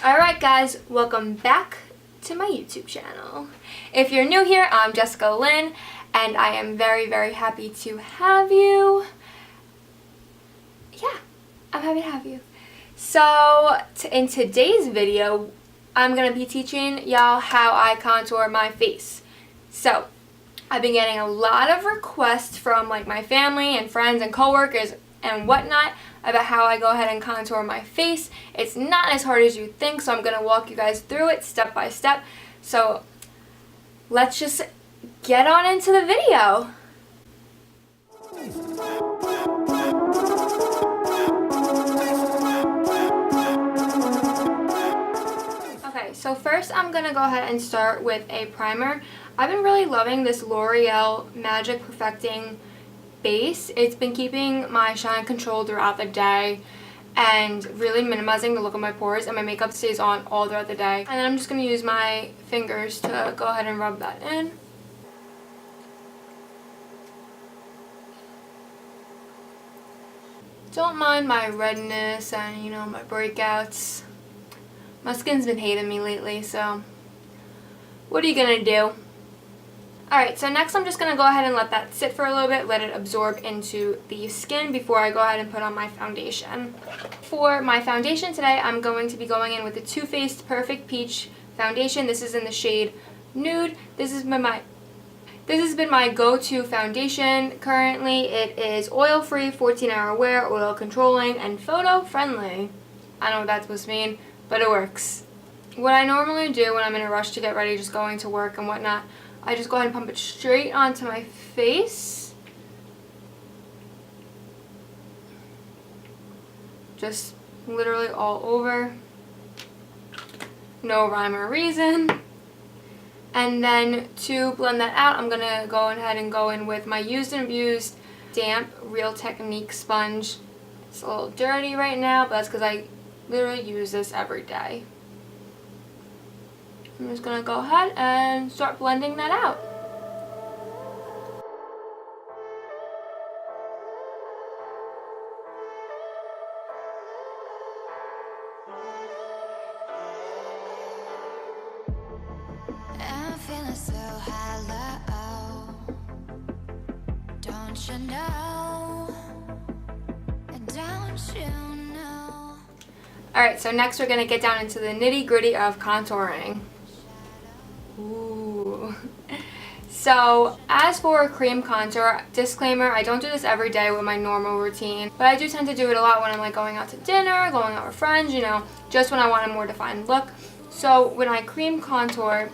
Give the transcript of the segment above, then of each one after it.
Alright guys, welcome back to my YouTube channel. If you're new here, I'm Jessica Lynn, and I am very happy to have you. Yeah, I'm happy to have you. So, in today's video, I'm going to be teaching y'all how I contour my face. So, I've been getting a lot of requests from like my family and friends and coworkers and whatnot about how I go ahead and contour my face. It's not as hard as you think, so I'm going to walk you guys through it step by step. So let's just get on into the video. Okay, so first I'm going to go ahead and start with a primer. I've been really loving this L'Oreal Magic Perfecting base. It's been keeping my shine controlled throughout the day and really minimizing the look of my pores, and my makeup stays on all throughout the day. And then I'm just going to use my fingers to go ahead and rub that in. Don't mind my redness and, you know, my breakouts. My skin's been hating me lately, so what are you going to do? Alright, so next I'm just going to go ahead and let that sit for a little bit, let it absorb into the skin before I go ahead and put on my foundation. For my foundation today, I'm going to be going in with the Too Faced Perfect Peach foundation. This is in the shade Nude. This has been my go-to foundation currently. It is oil-free, 14-hour wear, oil controlling, and photo-friendly. I don't know what that's supposed to mean, but it works. What I normally do when I'm in a rush to get ready, just going to work and whatnot, I just go ahead and pump it straight onto my face. Just literally all over. No rhyme or reason. And then to blend that out, I'm going to go ahead and go in with my used and abused damp Real Technique sponge. It's a little dirty right now, but that's because I literally use this every day. I'm just going to go ahead and start blending that out. I'm feeling so hollow. Don't you know? Don't you know? Alright, so next we're going to get down into the nitty-gritty of contouring. Ooh. So, as for cream contour, disclaimer, I don't do this every day with my normal routine, but I do tend to do it a lot when I'm like going out to dinner, going out with friends, you know, just when I want a more defined look. So, when I cream contour,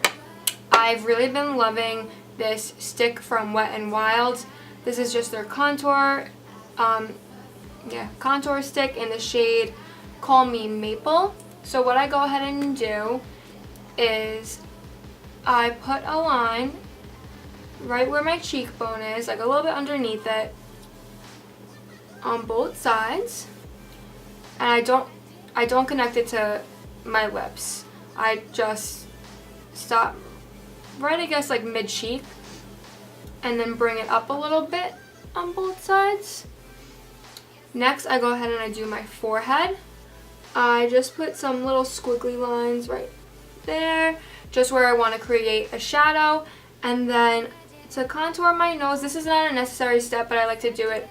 I've really been loving this stick from Wet n Wild. This is just their contour, contour stick in the shade Call Me Maple. So what I go ahead and do is I put a line right where my cheekbone is, like a little bit underneath it, on both sides, and I don't connect it to my lips. I just stop right, I guess, like mid-cheek, and then bring it up a little bit on both sides. Next, I go ahead and I do my forehead. I just put some little squiggly lines right there, just where I want to create a shadow. And then to contour my nose, this is not a necessary step, but I like to do it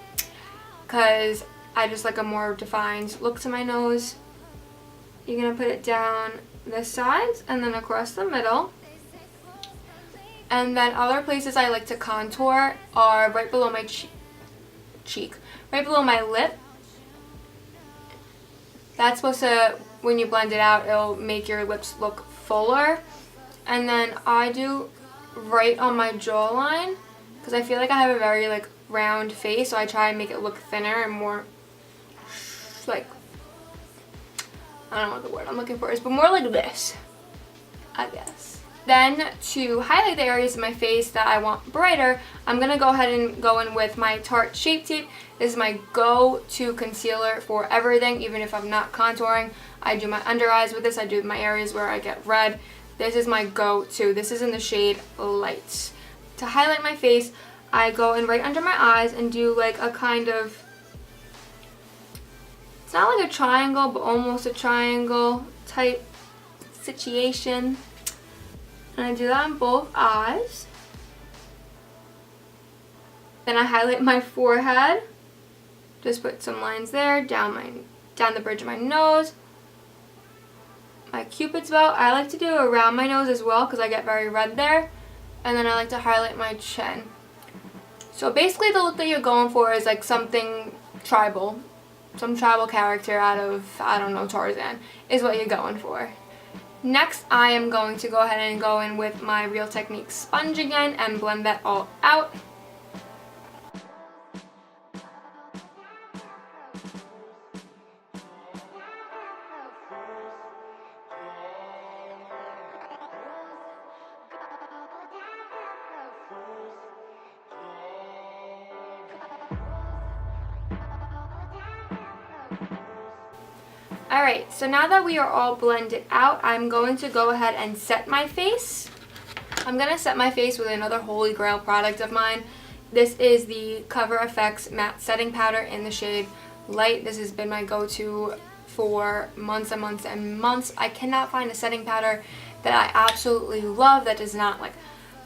because I just like a more defined look to my nose. You're going to put it down the sides and then across the middle. And then other places I like to contour are right below my cheek, right below my lip. That's supposed to, when you blend it out, it'll make your lips look fuller. And then I do right on my jawline, because I feel like I have a very like round face, so I try and make it look thinner and more like, I don't know what the word I'm looking for is, but more like this, I guess. Then to highlight the areas of my face that I want brighter, I'm going to go ahead and go in with my Tarte Shape Tape. This is my go-to concealer for everything, even if I'm not contouring. I do my under eyes with this. I do my areas where I get red. This is my go-to. This is in the shade Light. To highlight my face, I go in right under my eyes and do like a kind of, it's not like a triangle, but almost a triangle type situation. And I do that on both eyes. Then I highlight my forehead. Just put some lines there, down the bridge of my nose. My Cupid's bow, I like to do around my nose as well because I get very red there. And then I like to highlight my chin. So basically the look that you're going for is like something tribal. Some tribal character out of, I don't know, Tarzan is what you're going for. Next, I am going to go ahead and go in with my Real Technique sponge again and blend that all out. Alright, so now that we are all blended out, I'm going to go ahead and set my face. I'm going to set my face with another holy grail product of mine. This is the Cover FX Matte Setting Powder in the shade Light. This has been my go-to for months and months and months. I cannot find a setting powder that I absolutely love that does not like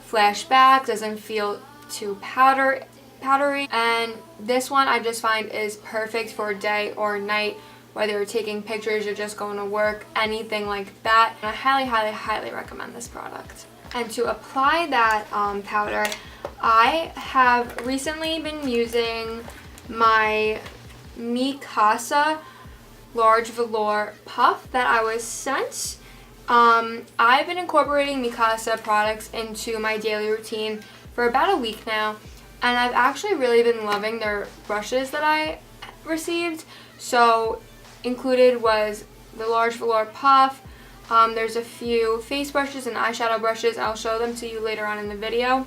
flash back, doesn't feel too powdery. And this one I just find is perfect for day or night. Whether you're taking pictures, you're just going to work, anything like that. And I highly, highly, highly recommend this product. And to apply that powder, I have recently been using my Mikasa Large Velour Puff that I was sent. I've been incorporating Mikasa products into my daily routine for about a week now. And I've actually really been loving their brushes that I received. So included was the Large Velour Puff. There's a few face brushes and eyeshadow brushes. I'll show them to you later on in the video.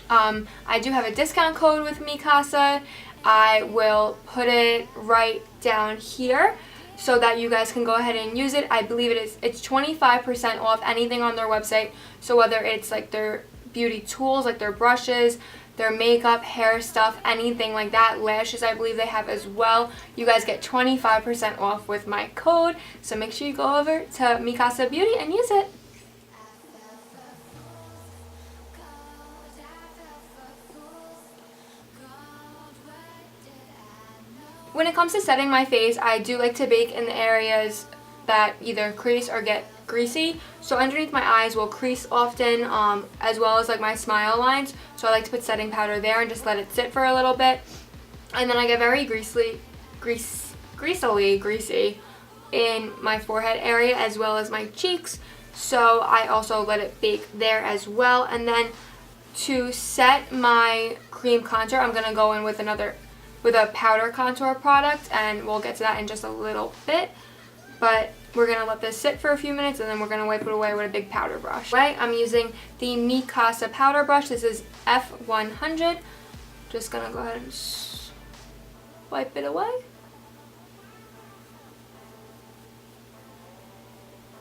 I do have a discount code with Mikasa. I will put it right down here so that you guys can go ahead and use it. I believe it's 25% off anything on their website. So whether it's like their beauty tools, like their brushes, their makeup, hair stuff, anything like that. Lashes, I believe they have as well. You guys get 25% off with my code. So make sure you go over to Mikasa Beauty and use it. When it comes to setting my face, I do like to bake in the areas that either crease or get greasy. So underneath my eyes will crease often, as well as like my smile lines. So I like to put setting powder there and just let it sit for a little bit. And then I get very greasily greasy in my forehead area as well as my cheeks. So I also let it bake there as well. And then to set my cream contour, I'm going to go in with a powder contour product, and we'll get to that in just a little bit. But we're going to let this sit for a few minutes and then we're going to wipe it away with a big powder brush. I'm using the Mikasa powder brush. This is F100. Just going to go ahead and wipe it away.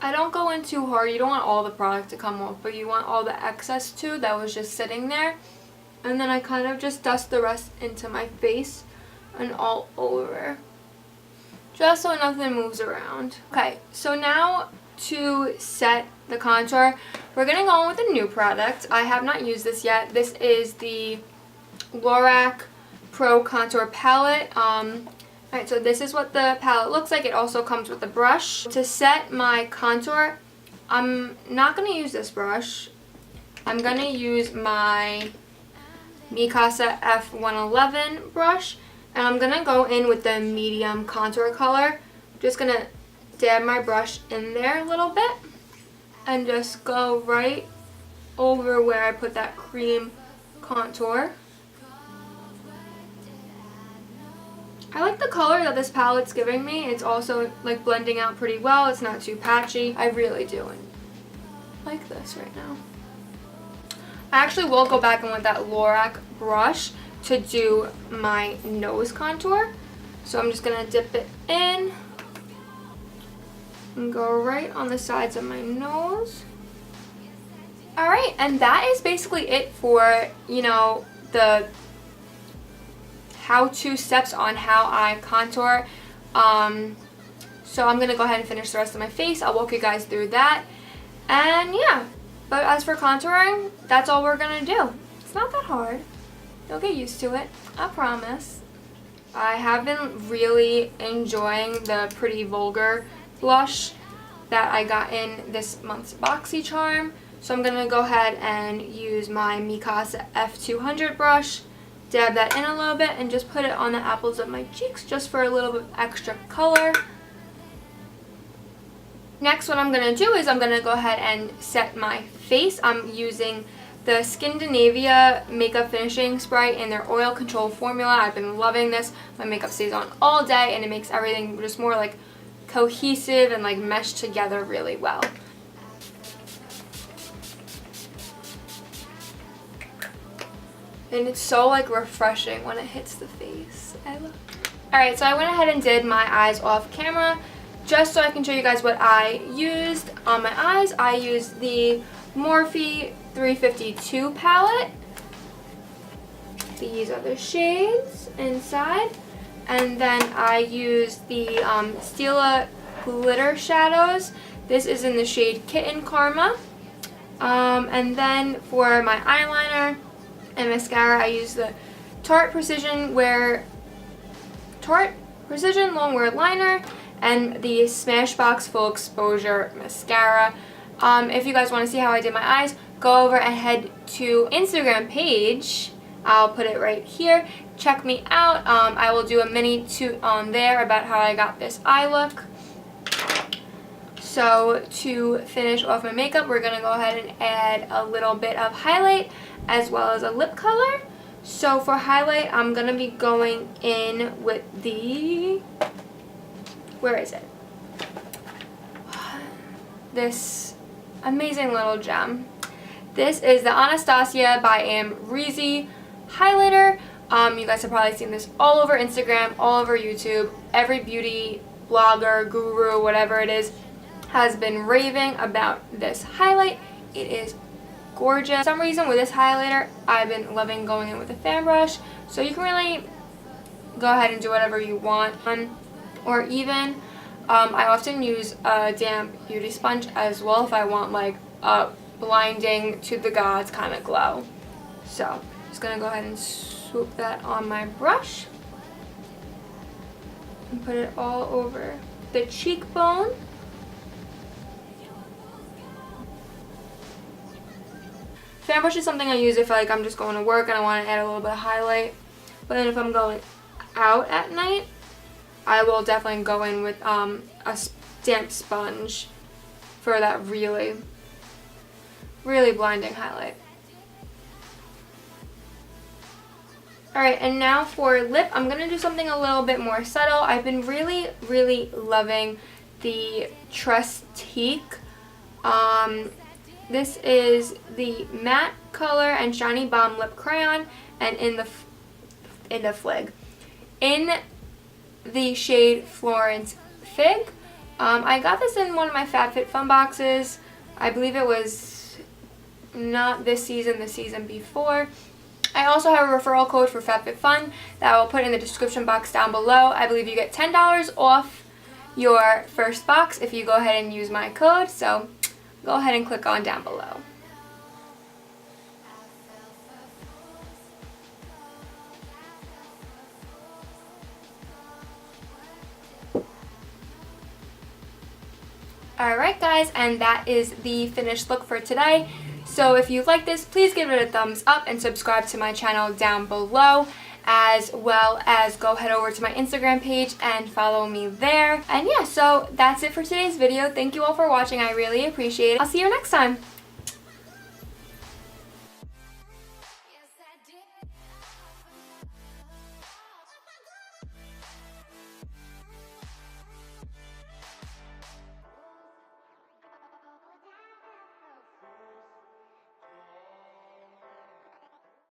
I don't go in too hard. You don't want all the product to come off, but you want all the excess too that was just sitting there. And then I kind of just dust the rest into my face and all over, just so nothing moves around. Okay, so now to set the contour, we're going to go in with a new product. I have not used this yet. This is the Lorac Pro Contour Palette. Alright, so this is what the palette looks like. It also comes with a brush. To set my contour, I'm not going to use this brush. I'm going to use my Mikasa F111 brush. And I'm going to go in with the medium contour color. I'm just going to dab my brush in there a little bit. And just go right over where I put that cream contour. I like the color that this palette's giving me. It's also like blending out pretty well. It's not too patchy. I really do like this right now. I actually will go back in with that Lorac brush to do my nose contour. So I'm just going to dip it in and go right on the sides of my nose. Alright, and that is basically it for, you know, the how-to steps on how I contour. So I'm going to go ahead and finish the rest of my face. I'll walk you guys through that. And yeah, but as for contouring, that's all we're going to do. It's not that hard. You'll get used to it, I promise. I have been really enjoying the Pretty Vulgar blush that I got in this month's BoxyCharm. So I'm going to go ahead and use my Mikasa F200 brush, dab that in a little bit, and just put it on the apples of my cheeks just for a little bit of extra color. Next, what I'm going to do is I'm going to go ahead and set my face. I'm using the Skindinavia makeup finishing spray in their oil control formula. I've been loving this. My makeup stays on all day and it makes everything just more like cohesive and like meshed together really well. And it's so like refreshing when it hits the face. I love it. Alright, so I went ahead and did my eyes off camera just so I can show you guys what I used on my eyes. I used the Morphe 352 palette. These are the shades inside. And then I used the Stila glitter shadows. This is in the shade Kitten Karma. And then for my eyeliner and mascara, I used the Tarte Precision Longwear Liner and the Smashbox Full Exposure Mascara. If you guys want to see how I did my eyes, go over and head to Instagram page. I'll put it right here. Check me out. I will do a mini toot on there about how I got this eye look. So to finish off my makeup, we're going to go ahead and add a little bit of highlight as well as a lip color. So for highlight, I'm going to be going in with the, where is it? This amazing little gem. This is the Anastasia by Amrezy highlighter. You guys have probably seen this all over Instagram, all over YouTube. Every beauty blogger, guru, whatever it is, has been raving about this highlight. It is gorgeous. For some reason with this highlighter, I've been loving going in with a fan brush. So you can really go ahead and do whatever you want. Or even, I often use a damp beauty sponge as well if I want like a blinding to the gods kind of glow. So just gonna go ahead and swoop that on my brush and put it all over the cheekbone. Fan brush is something I use if like I'm just going to work and I want to add a little bit of highlight. But then if I'm going out at night, I will definitely go in with a damp sponge for that really blinding highlight. Alright, and now for lip, I'm going to do something a little bit more subtle. I've been really loving the Trestique. This is the matte color and shiny bomb lip crayon, and in the flig. In the shade Florence Fig. I got this in one of my FabFitFun boxes. I believe it was not this season, the season before. I also have a referral code for FabFitFun that I will put in the description box down below. I believe you get $10 off your first box if you go ahead and use my code. So go ahead and click on down below. Alright guys, and that is the finished look for today. So if you like this, please give it a thumbs up and subscribe to my channel down below, as well as go head over to my Instagram page and follow me there. And yeah, so that's it for today's video. Thank you all for watching. I really appreciate it. I'll see you next time.